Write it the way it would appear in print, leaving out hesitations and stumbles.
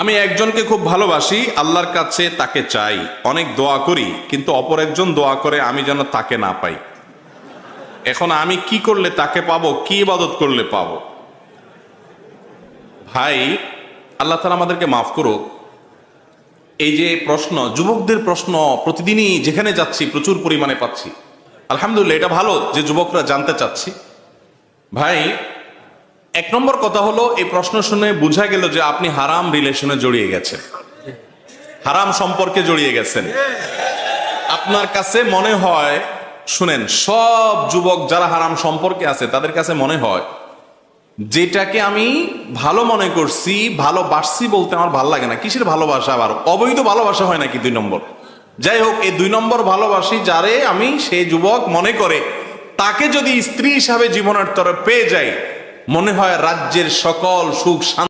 আমি একজনকে খুব ভালোবাসি, আল্লাহর কাছে তাকে চাই, অনেক দোয়া করি, কিন্তু অপর একজন দোয়া করে আমি যেন তাকে না পাই। এখন আমি কি করলে তাকে পাবো, কি ইবাদত করলে পাবো? ভাই, আল্লাহ তাআলা আমাদেরকে মাফ করুক। এই যে প্রশ্ন, যুবকদের প্রশ্ন প্রতিদিনই যেখানে যাচ্ছি প্রচুর পরিমাণে পাচ্ছি। আলহামদুলিল্লাহ, এটা ভালো যে যুবকরা জানতে চাচ্ছি। ভাই, এক নম্বর কথা হলো, এই প্রশ্ন শুনে বোঝা গেল যে আপনি হারাম রিলেশনে জড়িয়ে গেছেন, হারাম সম্পর্কে জড়িয়ে গেছেন। আপনার কাছে মনে হয়, শুনেন, সব যুবক যারা হারাম সম্পর্কে আছে তাদের কাছে মনে হয় যেটাকে আমি ভালো মনে করছি, ভালোবাসছি বলতে আমার ভালো লাগে না। কিসের ভালোবাসা? আবার অবৈধ ভালোবাসা হয় নাকি 2 নম্বর? যাই হোক, এই 2 নম্বর ভালোবাসি যারে আমি, সেই যুবক মনে করে তাকে যদি স্ত্রী হিসাবে জীবনের তরে পেয়ে যাই, মনে হয় রাজ্যের সকল সুখ শান্তি